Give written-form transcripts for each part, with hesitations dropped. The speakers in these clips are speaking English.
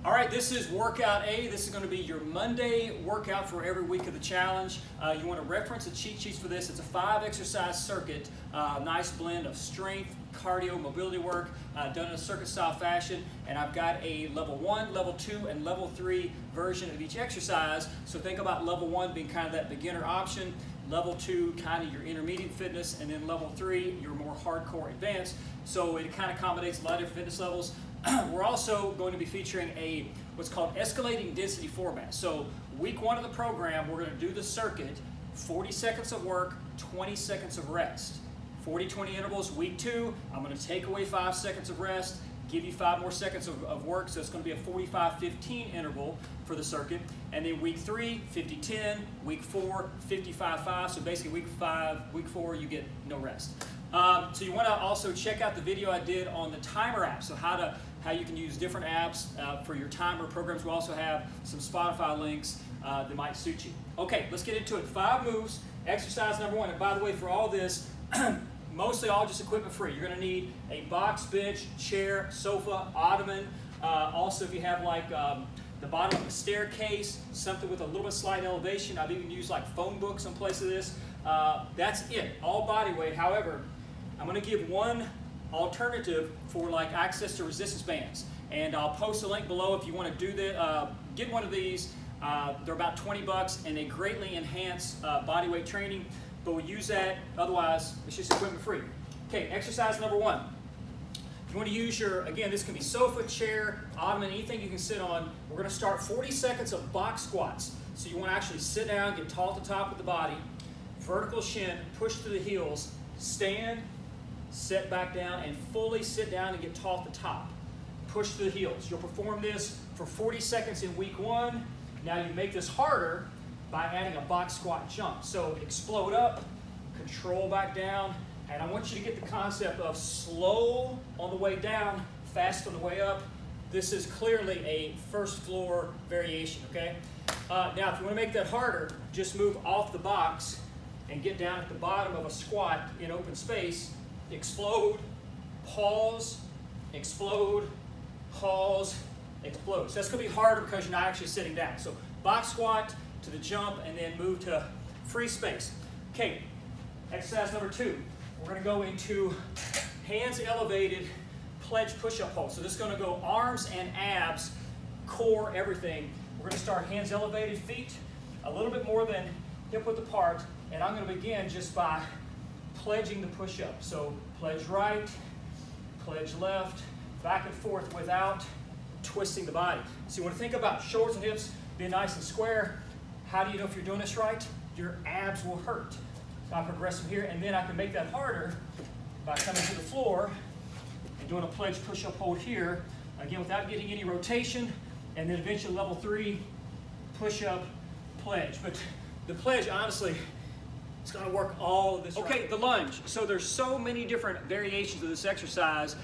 All right, this is workout A. This is going to be your Monday workout for every week of the challenge. You want to reference the cheat sheets for this. It's a 5-exercise circuit, nice blend of strength, cardio, mobility work, done in a circuit style fashion. And I've got a level 1, level 2, and level 3 version of each exercise. So think about level 1 being kind of that beginner option, level 2 kind of your intermediate fitness, and then level 3 your more hardcore advanced. So it kind of accommodates a lot of different fitness levels. We're also going to be featuring what's called escalating density format. So week 1 of the program, we're going to do the circuit, 40 seconds of work, 20 seconds of rest. 40-20 intervals. Week 2, I'm going to take away 5 seconds of rest, give you 5 more seconds of work, so it's going to be a 45-15 interval for the circuit. And then week 3, 50-10, week 4, 55-5, so basically week 4, you get no rest. So you want to also check out the video I did on the timer app, so how you can use different apps for your timer programs. We also have some Spotify links that might suit you. Okay, let's get into it. 5 moves, exercise number 1. And by the way, for all this, mostly all just equipment free. You're going to need a box, bench, chair, sofa, ottoman. Also, if you have like the bottom of a staircase, something with a little bit slight elevation. I've even used like phone books in place of this. That's it, all body weight. However, I'm going to give one alternative for like access to resistance bands. And I'll post a link below if you want to do that. Get one of these. They're about 20 bucks and they greatly enhance body weight training. But we'll use that, otherwise it's just equipment free. Okay, exercise number 1. You want to use again, this can be sofa, chair, ottoman, anything you can sit on. We're going to start 40 seconds of box squats. So you want to actually sit down, get tall at the top of the body, vertical shin, push to the heels, stand, sit back down, and fully sit down and get tall at the top. Push to the heels. You'll perform this for 40 seconds in week 1. Now you make this harder by adding a box squat jump. So explode up, control back down, and I want you to get the concept of slow on the way down, fast on the way up. This is clearly a first floor variation, okay? Now if you want to make that harder, just move off the box and get down at the bottom of a squat in open space. Explode, pause, explode, pause, explode. So that's going to be harder because you're not actually sitting down. So box squat to the jump and then move to free space. Okay, exercise number 2. We're going to go into hands elevated pledge push-up hold. So this is going to go arms and abs, core, everything. We're going to start hands elevated, feet a little bit more than hip width apart, and I'm going to begin just by pledging the push-up. So pledge right, pledge left, back and forth without twisting the body. So you want to think about shoulders and hips being nice and square. How do you know if you're doing this right? Your abs will hurt. So I progress from here, and then I can make that harder by coming to the floor and doing a pledge push-up hold here, again without getting any rotation, and then eventually level 3, push-up, pledge. But the pledge, honestly, it's going to work all of this. Okay, right. The lunge. So there's so many different variations of this exercise.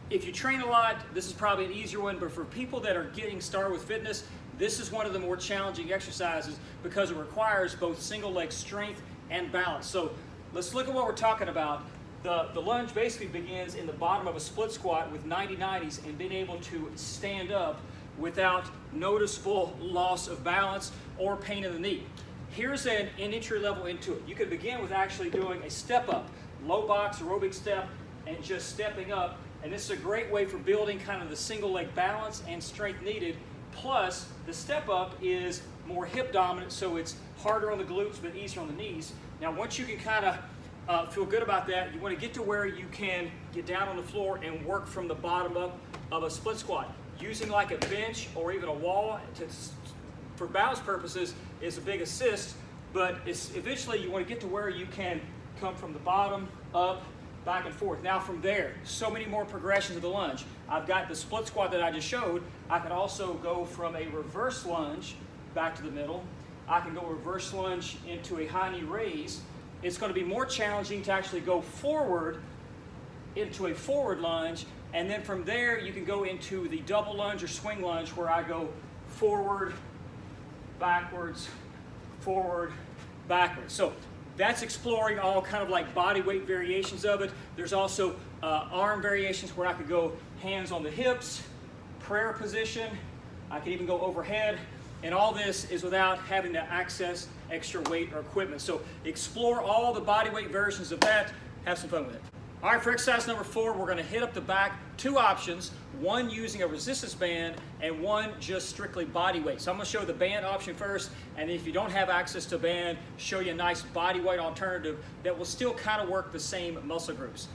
If you train a lot, this is probably an easier one, but for people that are getting started with fitness, this is one of the more challenging exercises because it requires both single leg strength and balance. So let's look at what we're talking about. The lunge basically begins in the bottom of a split squat with 90-90s and being able to stand up without noticeable loss of balance or pain in the knee. Here's an entry level into it. You could begin with actually doing a step up, low box aerobic step, and just stepping up. And this is a great way for building kind of the single leg balance and strength needed. Plus, the step up is more hip dominant, so it's harder on the glutes but easier on the knees. Now, once you can kind of feel good about that, you want to get to where you can get down on the floor and work from the bottom up of a split squat. Using like a bench or even a wall for balance purposes is a big assist, but eventually you want to get to where you can come from the bottom up, back and forth. Now from there, so many more progressions of the lunge. I've got the split squat that I just showed. I can also go from a reverse lunge back to the middle. I can go reverse lunge into a high knee raise. It's going to be more challenging to actually go forward into a forward lunge, and then from there you can go into the double lunge or swing lunge where I go forward, backwards, forward, backwards. So that's exploring all kind of like body weight variations of it. There's also arm variations where I could go hands on the hips, prayer position, I can even go overhead. And all this is without having to access extra weight or equipment. So explore all the body weight versions of that. Have some fun with it. All right, for exercise number 4, we're going to hit up the back. 2 options, one using a resistance band and one just strictly body weight. So I'm going to show the band option first, and if you don't have access to a band, show you a nice body weight alternative that will still kind of work the same muscle groups.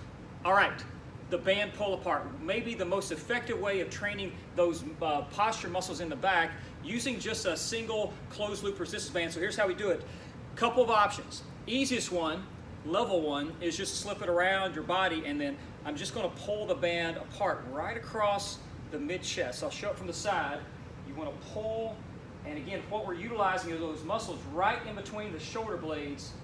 All right. The band pull apart, maybe the most effective way of training those posture muscles in the back using just a single closed loop resistance band. So here's how we do it. Couple of options. Easiest one, level one, is just slip it around your body, and then I'm just going to pull the band apart right across the mid chest. I'll show it from the side. You want to pull, and again, what we're utilizing are those muscles right in between the shoulder blades,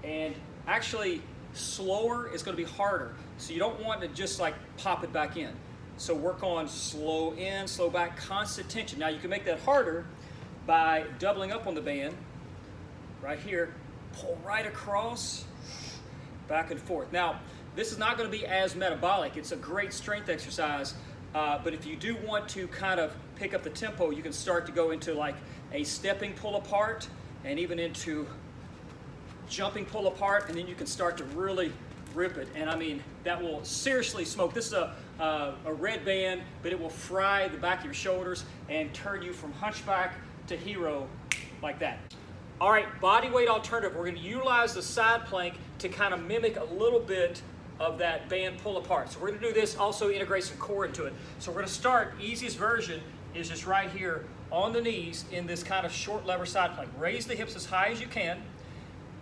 and actually slower is going to be harder. So you don't want to just like pop it back in. So work on slow in, slow back, constant tension. Now you can make that harder by doubling up on the band. Right here, pull right across, back and forth. Now, this is not going to be as metabolic. It's a great strength exercise, but if you do want to kind of pick up the tempo, you can start to go into like a stepping pull apart and even into jumping pull apart, and then you can start to really rip it. And I mean, that will seriously smoke. This is a red band, but it will fry the back of your shoulders and turn you from hunchback to hero like that. All right, body weight alternative. We're going to utilize the side plank to kind of mimic a little bit of that band pull apart. So we're going to do this, also integrate some core into it. So we're going to start, easiest version is just right here on the knees in this kind of short lever side plank. Raise the hips as high as you can,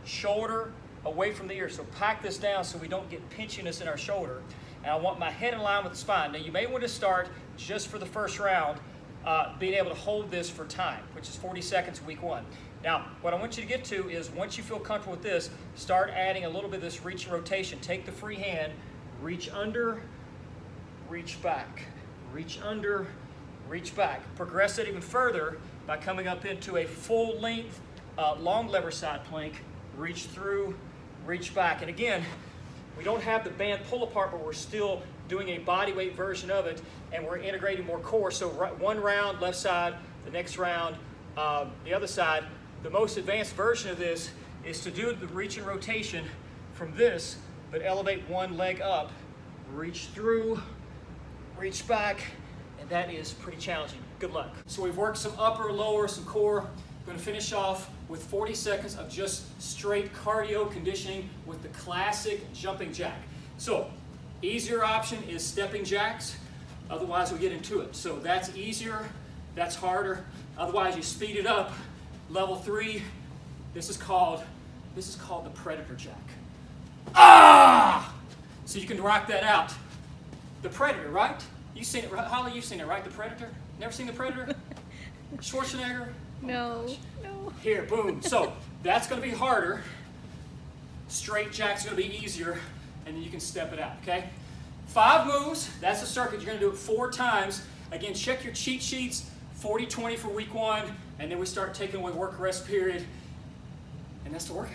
shoulder away from the ear. So pack this down so we don't get pinchiness in our shoulder. And I want my head in line with the spine. Now you may want to start just for the first round, being able to hold this for time, which is 40 seconds week 1. Now, what I want you to get to is once you feel comfortable with this, start adding a little bit of this reach and rotation. Take the free hand, reach under, reach back, reach under, reach back. Progress it even further by coming up into a full length, long lever side plank, reach through, reach back. And again, we don't have the band pull apart, but we're still doing a body weight version of it, and we're integrating more core. So one round, left side, the next round, the other side. The most advanced version of this is to do the reach and rotation from this, but elevate one leg up, reach through, reach back, and that is pretty challenging. Good luck. So we've worked some upper, lower, some core. We're going to finish off with 40 seconds of just straight cardio conditioning with the classic jumping jack. So, easier option is stepping jacks. Otherwise, we get into it. So that's easier, that's harder. Otherwise, you speed it up. Level 3, this is called the Predator Jack. Ah! So you can rock that out. The Predator, right? You've seen it, Holly, you've seen it, right? The Predator? Never seen the Predator? Schwarzenegger? No, no. Here, boom. So that's going to be harder. Straight jack's going to be easier, and then you can step it out, okay? 5 moves, that's the circuit. You're going to do it 4 times. Again, check your cheat sheets, 40-20 for week 1, and then we start taking away work rest period, and that's the workout.